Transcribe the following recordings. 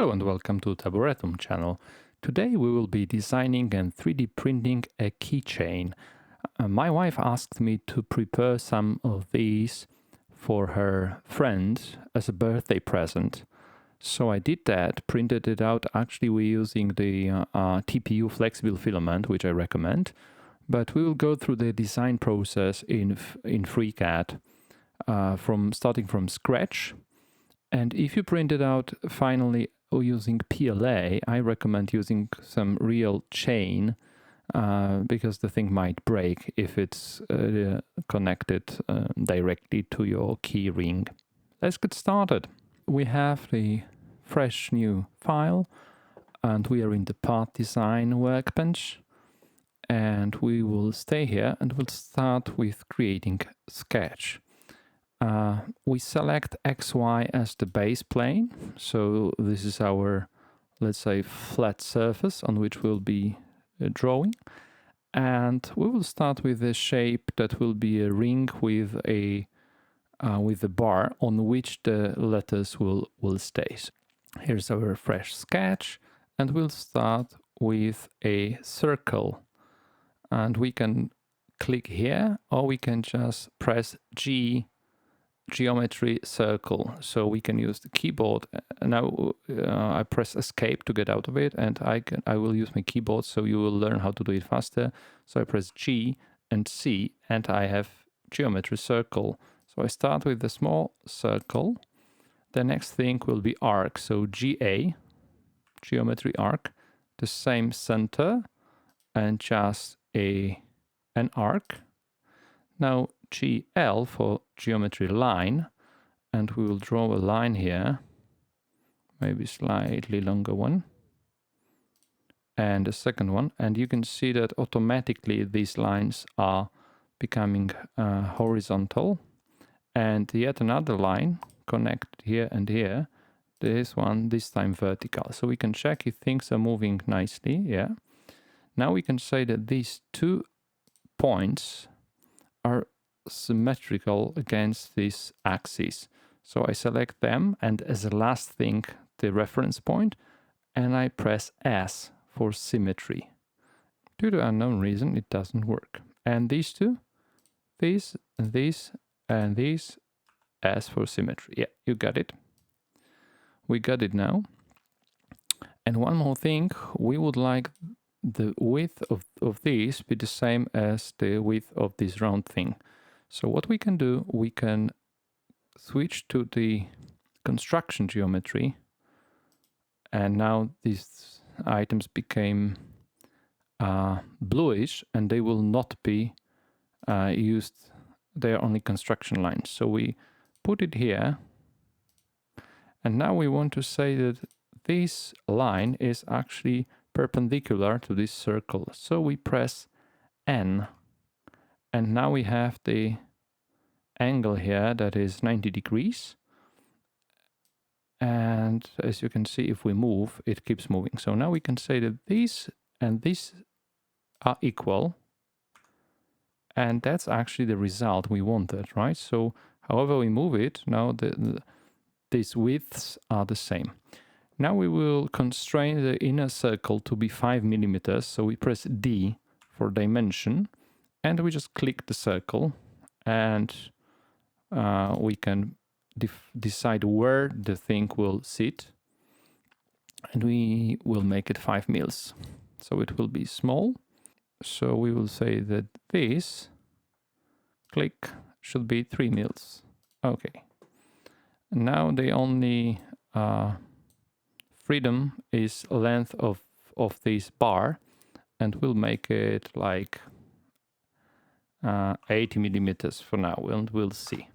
Hello and welcome to Taburetum channel. Today we will be designing and 3D printing a keychain. My wife asked me to prepare some of these for her friend as a birthday present. So I did that, printed it out. Actually we're using the TPU flexible filament, which I recommend. But we will go through the design process in FreeCAD starting from scratch. And if you print it out finally using PLA, I recommend using some real chain because the thing might break if it's connected directly to your key ring. Let's get started. We have the fresh new file and we are in the part design workbench, and we will stay here and we'll start with creating sketch. We select XY as the base plane, so this is our, let's say, flat surface on which we'll be drawing, and we will start with a shape that will be a ring with a bar on which the letters will stay. Here's our fresh sketch, and we'll start with a circle, and we can click here or we can just press geometry circle, so we can use the keyboard. Now I press escape to get out of it, and I will use my keyboard so you will learn how to do it faster. So I press G and C and I have geometry circle. So I start with the small circle. The next thing will be arc, so GA, geometry arc, the same center and just an arc. Now GL for geometry line, and we will draw a line here, maybe slightly longer one, and a second one, and you can see that automatically these lines are becoming horizontal, and yet another line connected here and here, this one this time vertical. So we can check if things are moving nicely. Yeah, now we can say that these 2 points are symmetrical against this axis. So I select them, and as a last thing the reference point, and I press S for symmetry. Due to unknown reason it doesn't work. And these two, these and these and these, S for symmetry. Yeah, you got it. We got it now. And one more thing, we would like the width of these be the same as the width of this round thing. So what we can do, we can switch to the construction geometry, and now these items became bluish and they will not be used, they are only construction lines. So we put it here, and now we want to say that this line is actually perpendicular to this circle. So we press N, and now we have the angle here that is 90 degrees. And as you can see, if we move, it keeps moving. So now we can say that these and these are equal. And that's actually the result we wanted, right? So however we move it, now these widths are the same. Now we will constrain the inner circle to be 5 millimeters. So we press D for dimension, and we just click the circle, and we can decide where the thing will sit, and we will make it 5 mils. So it will be small. So we will say that this click should be 3 mils. Okay. Now the only freedom is length of this bar, and we'll make it like 80 millimeters for now, and we'll see.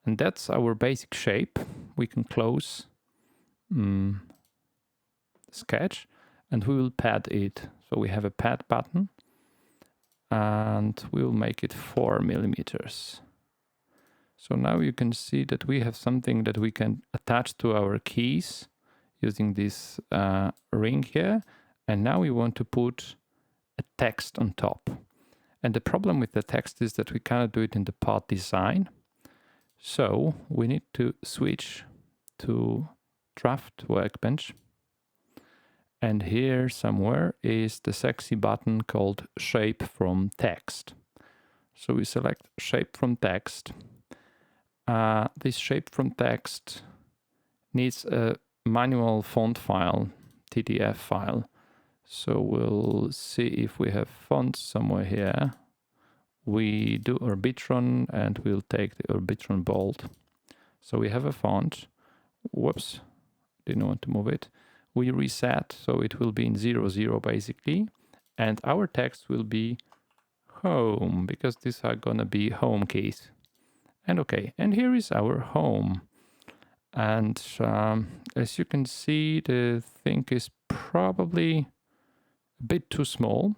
And that's our basic shape. We can close the sketch, and we will pad it. So we have a pad button, and we'll make it 4 millimeters. So now you can see that we have something that we can attach to our keys using this ring here. And now we want to put a text on top. And the problem with the text is that we cannot do it in the part design. So we need to switch to draft workbench And here somewhere is the sexy button called Shape from Text. So we select Shape from Text. This Shape from Text needs a manual font file, TTF file. So we'll see if we have fonts somewhere here. We do Orbitron and we'll take the Orbitron bold. So we have a font. Whoops, didn't want to move it. We reset, so it will be in 0, 0 basically. And our text will be home, because these are gonna be home keys. And okay, and here is our home. And as you can see, the thing is probably a bit too small.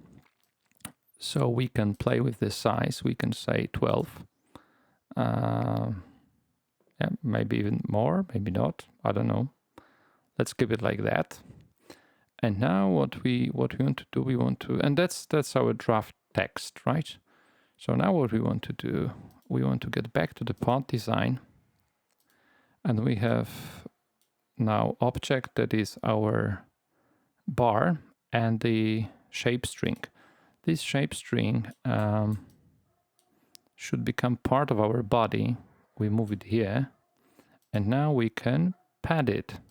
So we can play with the size. We can say 12. Yeah, maybe even more, maybe not. I don't know. Let's keep it like that. And now what we want to do, and that's our draft text, right? So now what we want to do, we want to get back to the part design, and we have now object that is our bar and the shape string. This shape string should become part of our body. We move it here, and now we can pad it.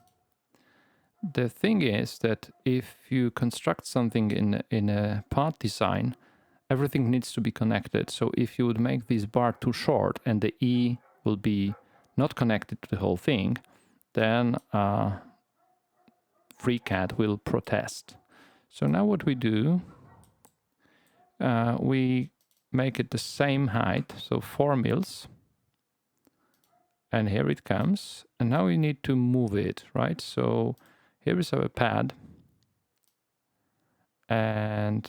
The thing is that if you construct something in a part design, everything needs to be connected. So if you would make this bar too short and the E will be not connected to the whole thing, then FreeCAD will protest. So now what we do, we make it the same height, so 4 mils. And here it comes. And now we need to move it, right? So here is our pad. And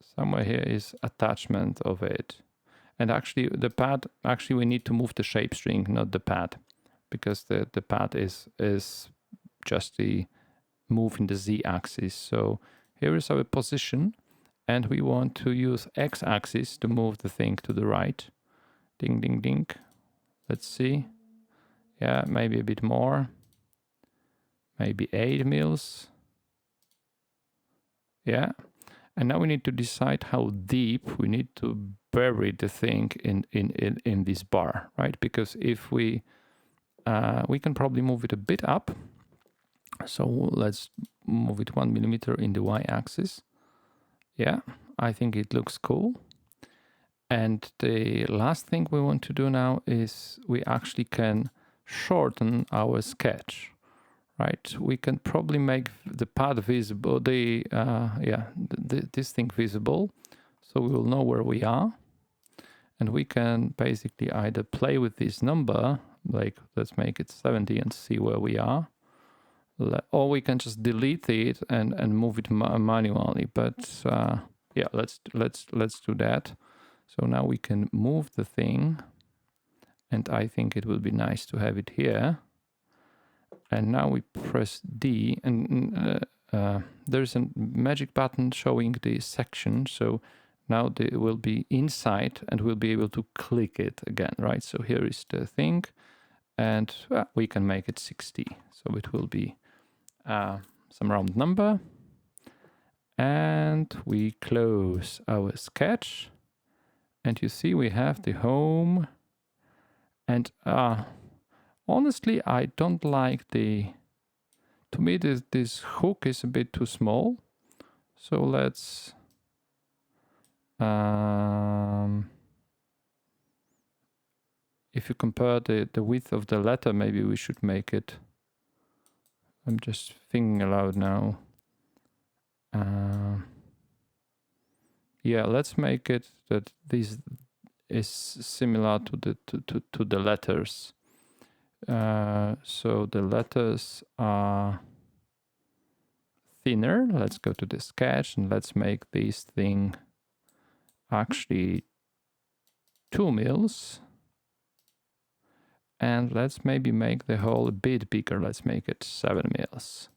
somewhere here is attachment of it. And actually the pad, actually we need to move the shape string, not the pad, because the pad is just the move in the z-axis. So here is our position, and we want to use x-axis to move the thing to the right. Ding, ding, ding. Let's see. Yeah, maybe a bit more. Maybe 8 mils. Yeah. And now we need to decide how deep we need to bury the thing in this bar, right? Because if we can probably move it a bit up. So let's move it 1 millimeter in the y-axis. Yeah, I think it looks cool. And the last thing we want to do now is we actually can shorten our sketch, right? We can probably make the pad visible, this thing visible, so we will know where we are. And we can basically either play with this number, like let's make it 70 and see where we are, or we can just delete it and move it manually. But yeah, let's do that. So now we can move the thing, and I think it will be nice to have it here. And now we press D, and there's a magic button showing the section. So now they will be inside, and we'll be able to click it again, right? So here is the thing, and we can make it 60. So it will be some round number. And we close our sketch. And you see we have the home. And honestly, I don't like to me this hook is a bit too small. So let's if you compare the width of the letter, maybe we should make it, I'm just thinking aloud now. Yeah, let's make it that this is similar to the letters. So the letters are thinner. Let's go to the sketch and let's make this thing actually 2 mils. And let's maybe make the hole a bit bigger. Let's make it 7 mils.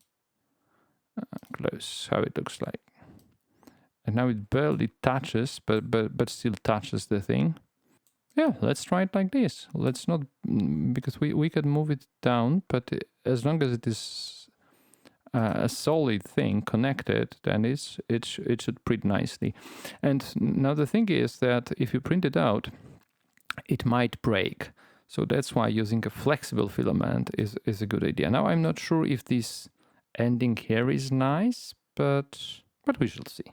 Close, how it looks like. And now it barely touches, but still touches the thing. Yeah, let's try it like this. Let's not, because we can move it down, but as long as it is a solid thing connected, then it should print nicely. And now the thing is that if you print it out, it might break. So that's why using a flexible filament is a good idea. Now I'm not sure if this ending here is nice, but we shall see.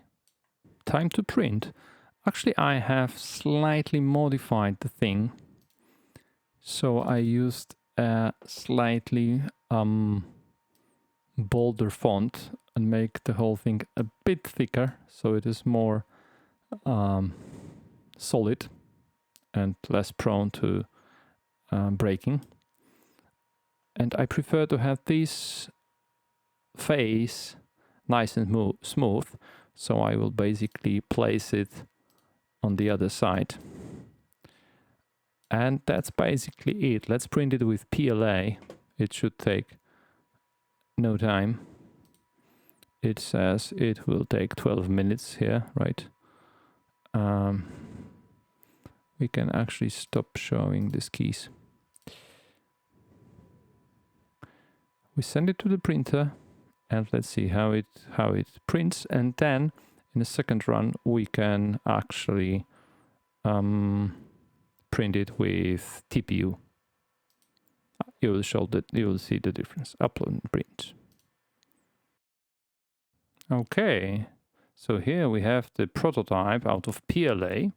Time to print. Actually, I have slightly modified the thing. So I used a slightly bolder font and make the whole thing a bit thicker, so it is more solid and less prone to breaking. And I prefer to have this face nice and smooth, so I will basically place it on the other side. And that's basically it. Let's print it with PLA. It should take no time. It says it will take 12 minutes here, right? We can actually stop showing these keys. We send it to the printer and let's see how it prints, and then in the second run we can actually print it with TPU. You will see the difference. Upload and print. Okay, so here we have the prototype out of PLA.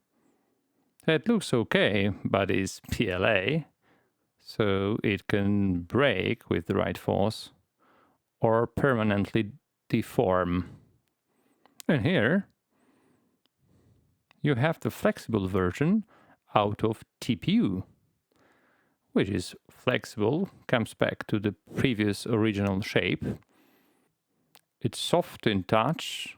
It looks okay, but it's PLA, so it can break with the right force or permanently deform. And here you have the flexible version out of TPU, which is flexible, comes back to the previous original shape. It's soft in touch,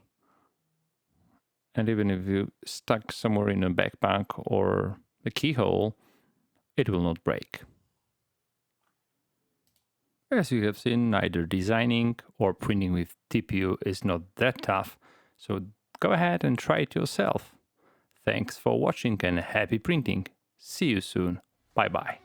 and even if you stuck somewhere in a backpack or a keyhole, it will not break. As you have seen, neither designing or printing with TPU is not that tough, so go ahead and try it yourself. Thanks for watching and happy printing. See you soon. Bye bye.